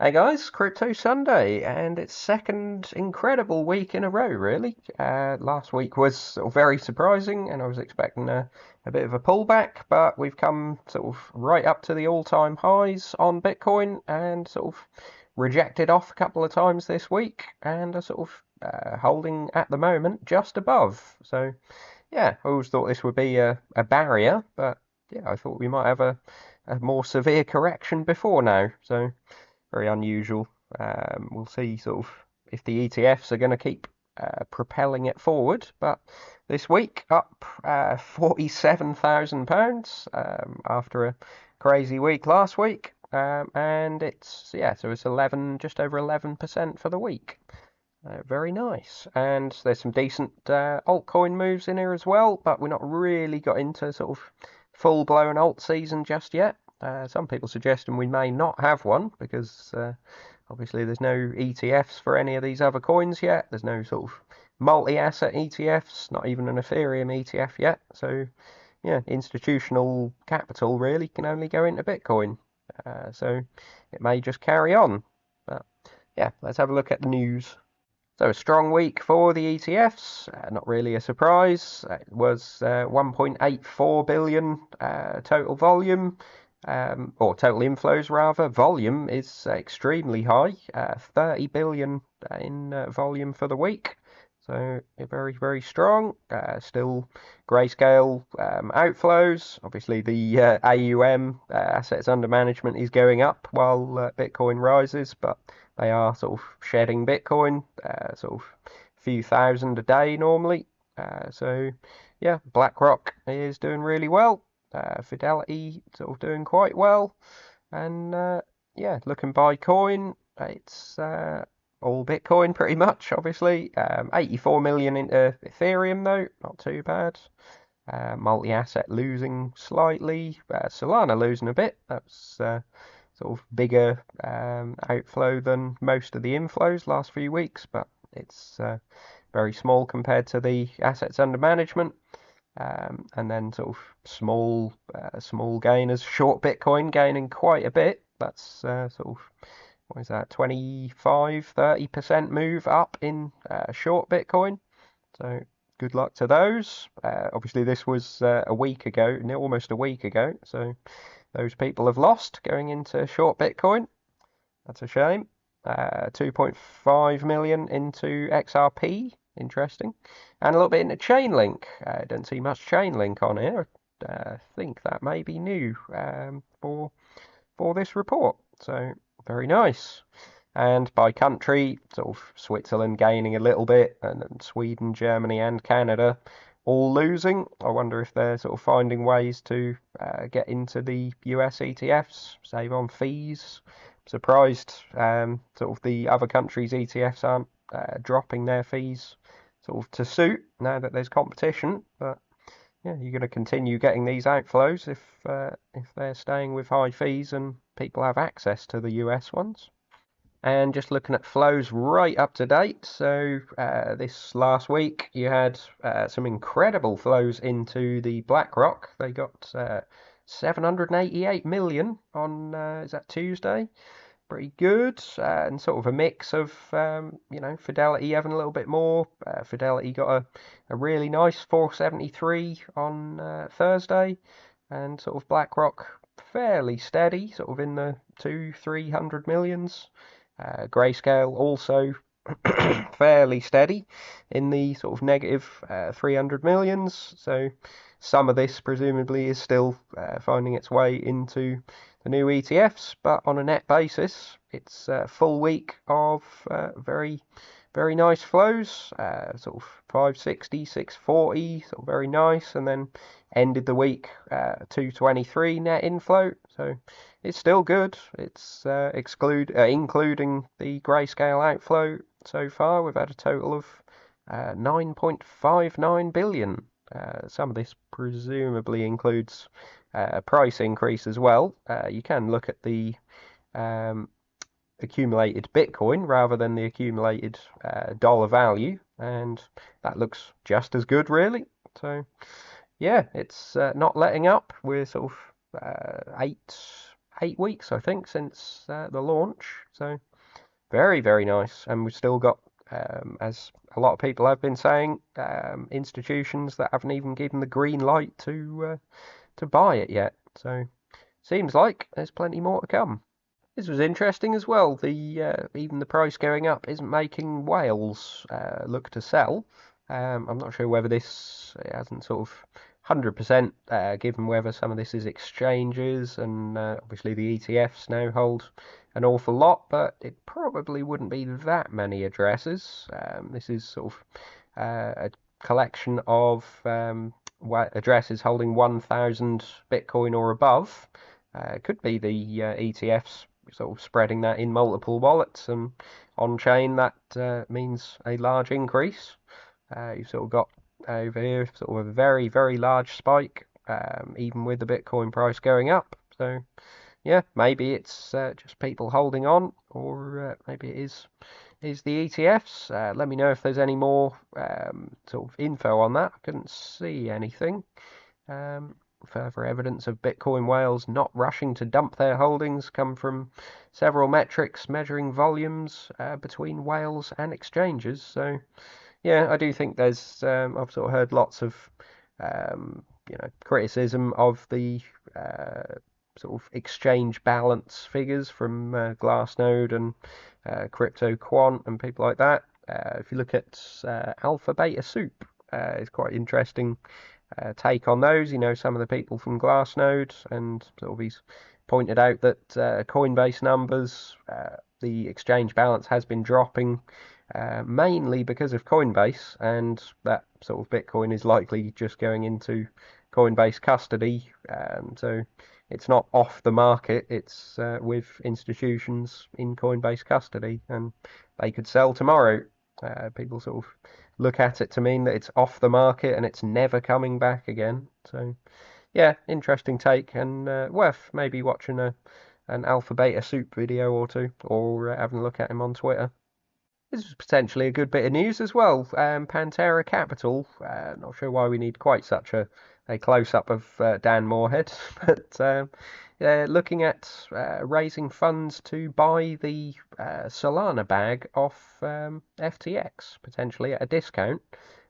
Hey guys, Crypto Sunday, and it's second incredible week in a row, really. Last week was sort of very surprising, and I was expecting a bit of a pullback, but we've come sort of right up to the all-time highs on Bitcoin, and sort of rejected off a couple of times this week, and are sort of holding at the moment just above. So yeah, I always thought this would be a barrier, but yeah, I thought we might have a more severe correction before now. So very unusual. We'll see sort of if the ETFs are going to keep propelling it forward. But this week up £47,000 after a crazy week last week, and it's yeah, so it's 11, just over 11% for the week. Very nice. And there's some decent altcoin moves in here as well, but we're not really got into sort of full-blown alt season just yet. Some people suggesting we may not have one because obviously there's no ETFs for any of these other coins yet. There's no sort of multi-asset ETFs, not even an Ethereum ETF yet. So yeah, institutional capital really can only go into Bitcoin. So it may just carry on. But yeah, let's have a look at the news. So a strong week for the ETFs, not really a surprise. It was 1.84 billion total volume, or total inflows rather. Volume is extremely high, 30 billion in volume for the week. So very, very strong. Still grayscale outflows. Obviously the AUM, assets under management, is going up while Bitcoin rises, but they are sort of shedding Bitcoin, sort of a few thousand a day normally. So yeah, BlackRock is doing really well. Fidelity sort of doing quite well, and yeah, looking by coin, it's all Bitcoin pretty much. Obviously, 84 million into Ethereum though, not too bad. Multi-asset losing slightly, Solana losing a bit. That's sort of bigger outflow than most of the inflows last few weeks, but it's very small compared to the assets under management. And then sort of small gainers, short Bitcoin gaining quite a bit. That's sort of, what is that, 25, 30% move up in short Bitcoin. So good luck to those. Obviously, this was a week ago, almost a week ago. So those people have lost going into short Bitcoin. That's a shame. 2.5 million into XRP. Interesting. And a little bit into Chainlink. Don't see much Chainlink on here. I think that may be new for this report. So very nice. And by country, sort of Switzerland gaining a little bit, and then Sweden, Germany, and Canada all losing. I wonder if they're sort of finding ways to get into the US ETFs, save on fees. Surprised sort of the other countries' ETFs aren't dropping their fees sort of to suit now that there's competition. But yeah, you're going to continue getting these outflows if they're staying with high fees and people have access to the US ones. And just looking at flows right up to date. So this last week you had some incredible flows into the BlackRock. They got 788 million on is that Tuesday? Pretty good, and sort of a mix of Fidelity having a little bit more. Fidelity got a really nice 473 on Thursday, and sort of BlackRock fairly steady, sort of in the 200-300 millions. Grayscale also fairly steady in the sort of negative 300 millions. So some of this presumably is still finding its way into the new ETFs, but on a net basis, it's a full week of very, very nice flows, sort of 560, 640, sort of very nice, and then ended the week 223 net inflow. So it's still good. It's including the grayscale outflow so far. We've had a total of 9.59 billion. Some of this presumably includes price increase as well. You can look at the accumulated Bitcoin rather than the accumulated dollar value, and that looks just as good, really. So yeah, it's not letting up. We're sort of 8 weeks, I think, since the launch. So very, very nice. And we've still got, as a lot of people have been saying, institutions that haven't even given the green light to buy it yet. So seems like there's plenty more to come. This was interesting as well. The even the price going up isn't making whales look to sell. I'm not sure whether this it hasn't sort of 100% given whether some of this is exchanges and obviously the ETFs now hold an awful lot, but it probably wouldn't be that many addresses. This is sort of a collection of addresses holding 1,000 Bitcoin or above. It could be the ETFs sort of spreading that in multiple wallets, and on chain that means a large increase. You've sort of got over here sort of a very, very large spike, even with the Bitcoin price going up. So yeah, maybe it's just people holding on, or maybe it is the ETFs. Let me know if there's any more sort of info on that. I couldn't see anything. Further evidence of Bitcoin whales not rushing to dump their holdings come from several metrics measuring volumes between whales and exchanges. So yeah, I do think there's I've sort of heard lots of criticism of the sort of exchange balance figures from Glassnode and Crypto Quant and people like that. If you look at Alpha Beta Soup, it's quite interesting take on those. You know, some of the people from Glassnode, and sort of he's pointed out that Coinbase numbers, the exchange balance has been dropping mainly because of Coinbase, and that sort of Bitcoin is likely just going into Coinbase custody. So it's not off the market, it's with institutions in Coinbase custody, and they could sell tomorrow. People sort of look at it to mean that it's off the market and it's never coming back again. So yeah, interesting take, and worth maybe watching an Alpha Beta Soup video or two, or having a look at him on Twitter. This is potentially a good bit of news as well. Pantera Capital, not sure why we need quite such a close-up of Dan Moorhead, but looking at raising funds to buy the Solana bag off FTX, potentially at a discount.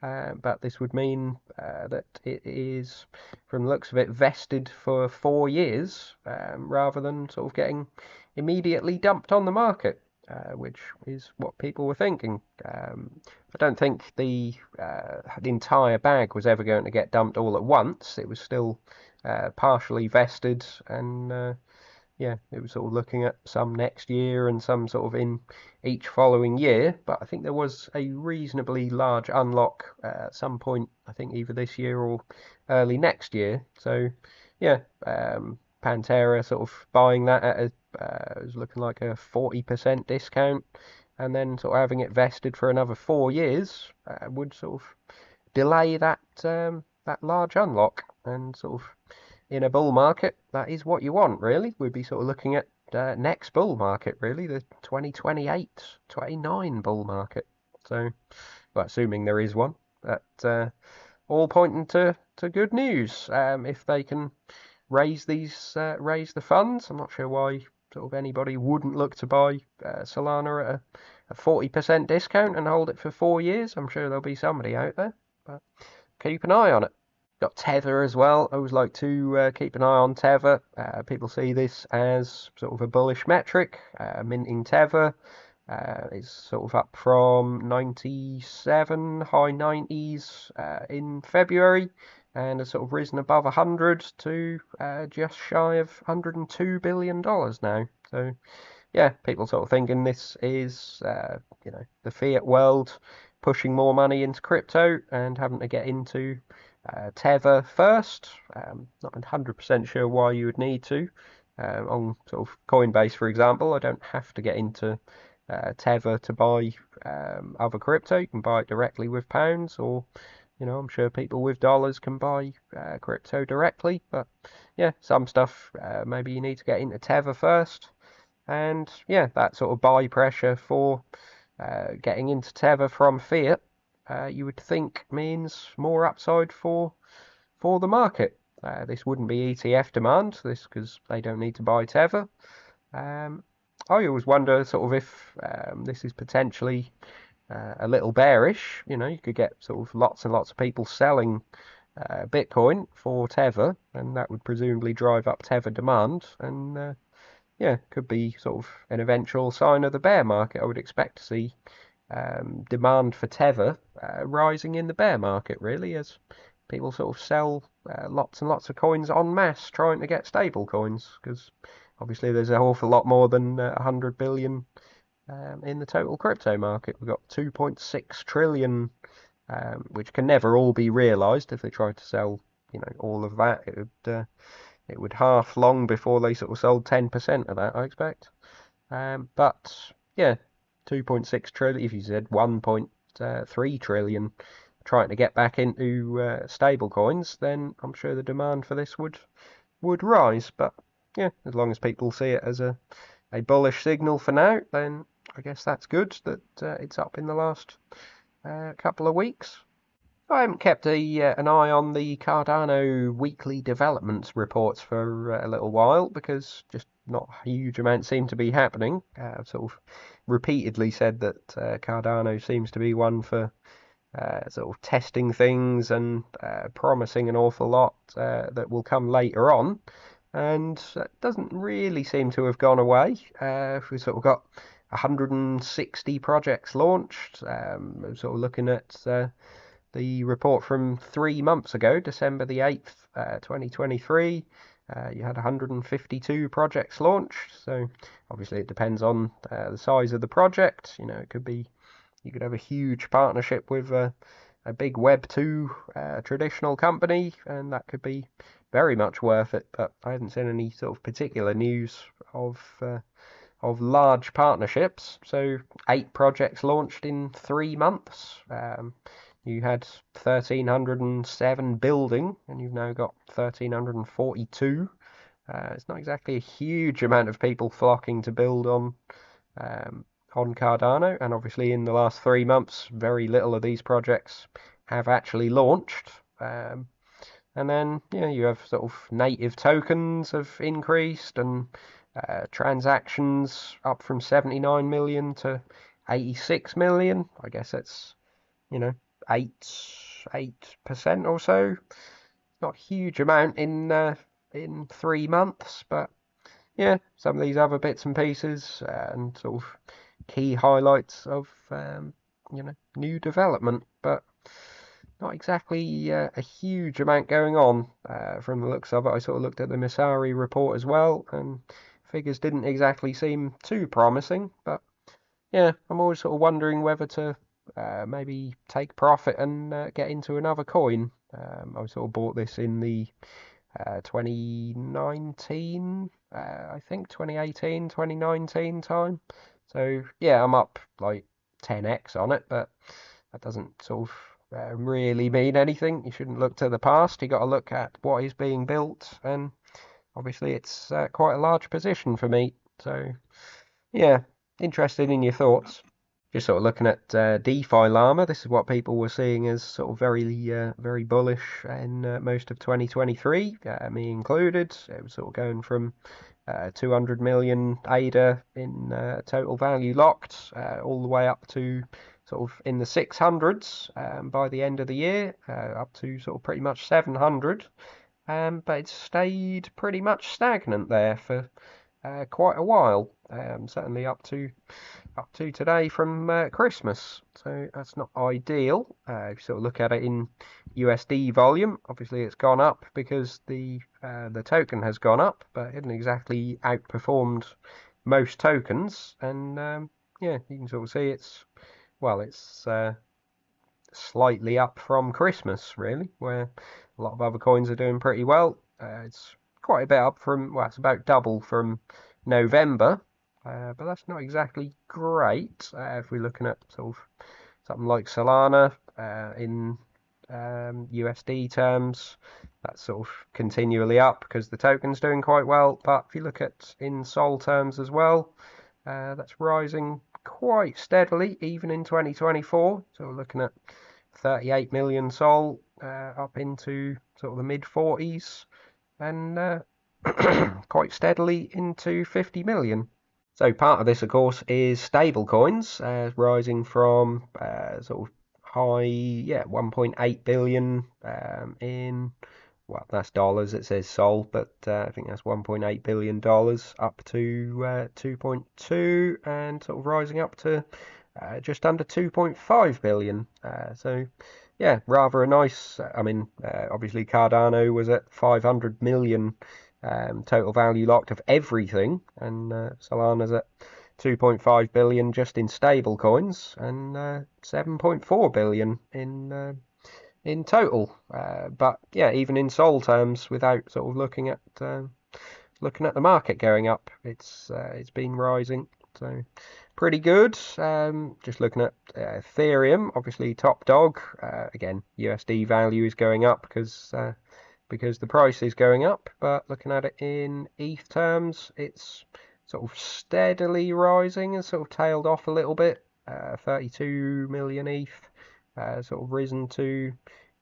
But this would mean that it is, from the looks of it, vested for 4 years rather than sort of getting immediately dumped on the market. Which is what people were thinking. I don't think the entire bag was ever going to get dumped all at once. It was still partially vested, and yeah, it was sort of looking at some next year and some sort of in each following year. But I think there was a reasonably large unlock at some point, I think either this year or early next year. So yeah, Pantera sort of buying that at it was looking like a 40% discount, and then sort of having it vested for another 4 years would sort of delay that that large unlock, and sort of in a bull market that is what you want, really. We'd be sort of looking at next bull market, really, the 2028, 29 bull market. So, well, assuming there is one, but all pointing to good news if they can raise the funds. I'm not sure why sort of anybody wouldn't look to buy Solana at a 40% discount and hold it for 4 years. I'm sure there'll be somebody out there, but keep an eye on it. Got Tether as well. I always like to keep an eye on Tether. People see this as sort of a bullish metric. Minting Tether is sort of up from 97, high 90s in February, and has sort of risen above 100 to just shy of $102 billion now. So yeah, people sort of thinking this is the fiat world pushing more money into crypto and having to get into Tether first. Not 100% sure why you would need to. On sort of Coinbase, for example, I don't have to get into Tether to buy other crypto. You can buy it directly with pounds, or I'm sure people with dollars can buy crypto directly. But yeah, some stuff maybe you need to get into Tether first, and yeah, that sort of buy pressure for getting into Tether from fiat, you would think means more upside for the market. this wouldn't be ETF demand, this because they don't need to buy Tether. I always wonder sort of if this is potentially a little bearish. You know, you could get sort of lots and lots of people selling Bitcoin for Tether, and that would presumably drive up Tether demand, and yeah, could be sort of an eventual sign of the bear market. I would expect to see demand for Tether rising in the bear market, really, as people sort of sell lots and lots of coins en masse trying to get stable coins, because obviously there's an awful lot more than 100 billion in the total crypto market. We've got 2.6 trillion, which can never all be realized. If they tried to sell, you know, all of that, it would half long before they sort of sold 10% of that, I expect. But yeah, 2.6 trillion. If you said 1.3 trillion trying to get back into stable coins, then I'm sure the demand for this would rise. But yeah, as long as people see it as a bullish signal for now, then I guess that's good that it's up in the last couple of weeks. I haven't kept an eye on the Cardano weekly developments reports for a little while because just not a huge amount seem to be happening. I've sort of repeatedly said that Cardano seems to be one for sort of testing things and promising an awful lot that will come later on. And that doesn't really seem to have gone away. We've sort of got 160 projects launched. I'm sort of looking at the report from 3 months ago, December the 8th, 2023. You had 152 projects launched. So obviously it depends on the size of the project. You know, it could be, you could have a huge partnership with a big Web2 traditional company, and that could be very much worth it. But I haven't seen any sort of particular news of large partnerships. So 8 projects launched in 3 months. You had 1,307 building, and you've now got 1,342. It's not exactly a huge amount of people flocking to build on Cardano, and obviously in the last 3 months, very little of these projects have actually launched. And then, you know, you have sort of native tokens have increased, and transactions up from 79 million to 86 million. I guess that's, you know, 8% or so. Not a huge amount in 3 months, but yeah, some of these other bits and pieces and sort of key highlights of you know, new development, but not exactly a huge amount going on from the looks of it. I sort of looked at the Messari report as well, and figures didn't exactly seem too promising. But yeah, I'm always sort of wondering whether to maybe take profit and get into another coin. I sort of bought this in the 2019, I think 2018, 2019 time. So yeah, I'm up like 10x on it, but that doesn't sort of really mean anything. You shouldn't look to the past. You got to look at what is being built, and obviously it's quite a large position for me. So yeah, interested in your thoughts. Just sort of looking at DeFi Llama, this is what people were seeing as sort of very bullish in most of 2023, me included. It was sort of going from 200 million ADA in total value locked, all the way up to sort of in the 600s by the end of the year, up to sort of pretty much 700. But it's stayed pretty much stagnant there for quite a while, certainly up to today from Christmas. So that's not ideal. If you sort of look at it in USD volume, obviously it's gone up because the token has gone up, but it hasn't exactly outperformed most tokens. And yeah, you can sort of see it's slightly up from Christmas, really, where a lot of other coins are doing pretty well. It's quite a bit up from, well, it's about double from November, but that's not exactly great. If we're looking at sort of something like Solana in USD terms, that's sort of continually up because the token's doing quite well. But if you look at in Sol terms as well, that's rising quite steadily, even in 2024. So we're looking at 38 million Sol up into sort of the mid 40s. and quite steadily into 50 million. So part of this, of course, is stable coins, rising from sort of high, 1.8 billion in, well, that's dollars, it says Sol, but I think that's $1.8 billion up to 2.2 and sort of rising up to just under 2.5 billion. So, yeah, rather a nice. I mean, obviously Cardano was at 500 million total value locked of everything, and Solana's at 2.5 billion just in stable coins and 7.4 billion in total. But yeah, even in Sol terms, without sort of looking at the market going up, it's been rising. So pretty good. Just looking at Ethereum, obviously top dog. Again, USD value is going up because the price is going up. But looking at it in ETH terms, it's sort of steadily rising and sort of tailed off a little bit. 32 million ETH, sort of risen to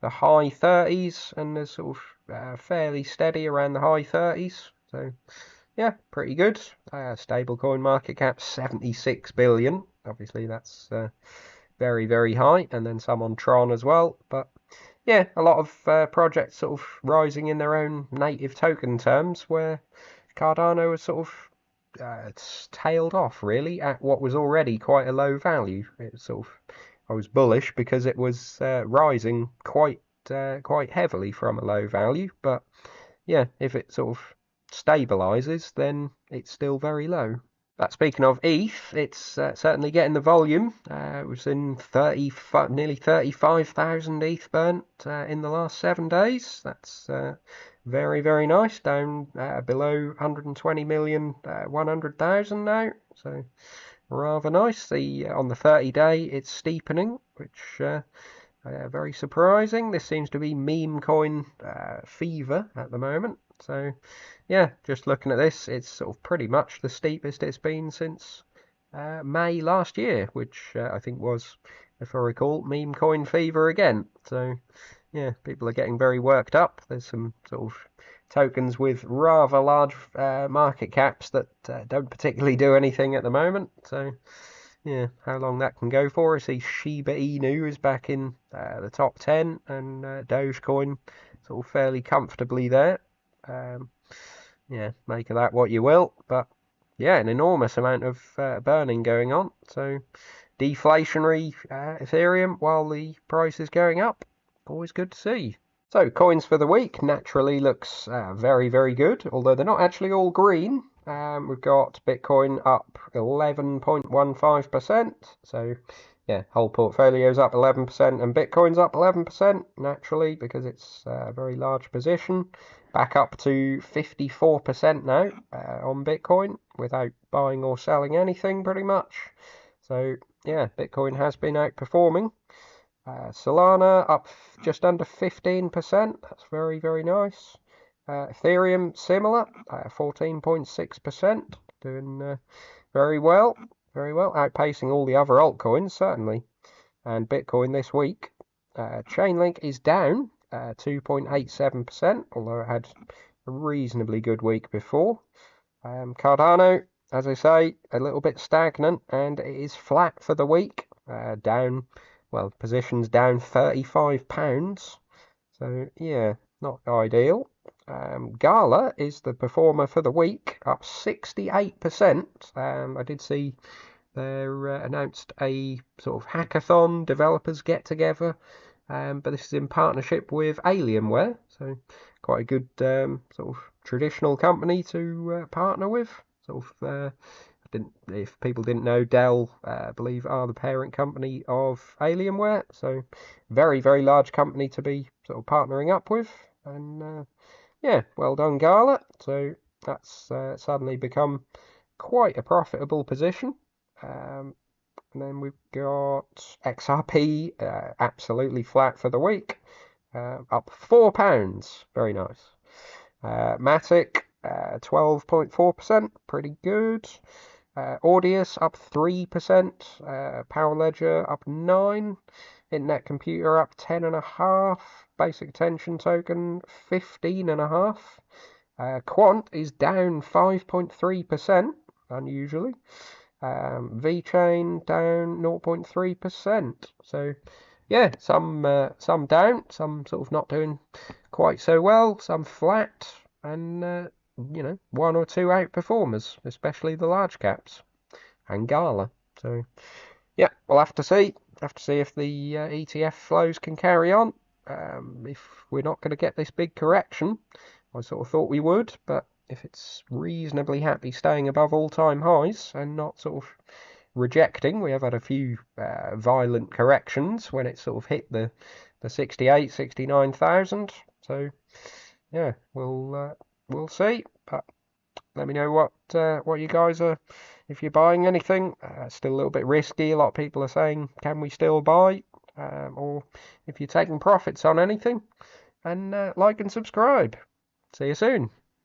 the high 30s and is sort of fairly steady around the high 30s. So yeah, pretty good. Stablecoin market cap 76 billion. Obviously, that's very, very high. And then some on Tron as well. But yeah, a lot of projects sort of rising in their own native token terms, where Cardano has sort of it's tailed off really at what was already quite a low value. It sort of, I was bullish because it was rising quite heavily from a low value, but yeah, if it sort of stabilizes, then it's still very low. But speaking of ETH, it's certainly getting the volume. We've seen nearly 35,000 ETH burnt in the last 7 days. That's very, very nice, down below 120 million, 100,000 now. So rather nice. On the 30-day, it's steepening, which very surprising. This seems to be meme coin fever at the moment. So yeah, just looking at this, it's sort of pretty much the steepest it's been since May last year, which I think was, if I recall, meme coin fever again. So yeah, people are getting very worked up. There's some sort of tokens with rather large market caps that don't particularly do anything at the moment. So yeah, how long that can go for. I see Shiba Inu is back in the top 10 and Dogecoin sort of fairly comfortably there. Yeah, make of that what you will, but yeah, an enormous amount of burning going on. So deflationary Ethereum while the price is going up. Always good to see. So coins for the week naturally looks very, very good, although they're not actually all green. We've got Bitcoin up 11.15%. So yeah, whole portfolio's up 11% and Bitcoin's up 11% naturally because it's a very large position. Back up to 54% now on Bitcoin without buying or selling anything pretty much. So yeah, Bitcoin has been outperforming. Solana up just under 15%. That's very, very nice. Ethereum similar, 14.6%. Doing very well, outpacing all the other altcoins certainly. And Bitcoin this week. Chainlink is down 2.87%, although it had a reasonably good week before. Cardano, as I say, a little bit stagnant, and it is flat for the week. Down, well, positions down £35. So yeah, not ideal. Gala is the performer for the week, up 68%. I did see they announced a sort of hackathon developers get together, but this is in partnership with Alienware, so quite a good sort of traditional company to partner with. Sort of, if people didn't know, Dell, I believe, are the parent company of Alienware, so very, very large company to be sort of partnering up with, and yeah, well done, Gala. So that's suddenly become quite a profitable position. And then we've got XRP, absolutely flat for the week, up £4. Very nice. Matic, 12.4%, pretty good. Audius up 3%, Power Ledger up 9%, Internet Computer up 10.5%, Basic Attention Token 15.5%, Quant is down 5.3%, unusually. VeChain down 0.3%. So yeah, some down, some sort of not doing quite so well, some flat, and one or two outperformers, especially the large caps and Gala. So yeah, we'll have to see. Have to see if the ETF flows can carry on. If we're not going to get this big correction, I sort of thought we would, but if it's reasonably happy staying above all-time highs and not sort of rejecting, we have had a few violent corrections when it sort of hit the 68, 69,000. So yeah, we'll see. But let me know what you guys are, if you're buying anything. Still a little bit risky. A lot of people are saying, can we still buy? Or if you're taking profits on anything. And like and subscribe. See you soon.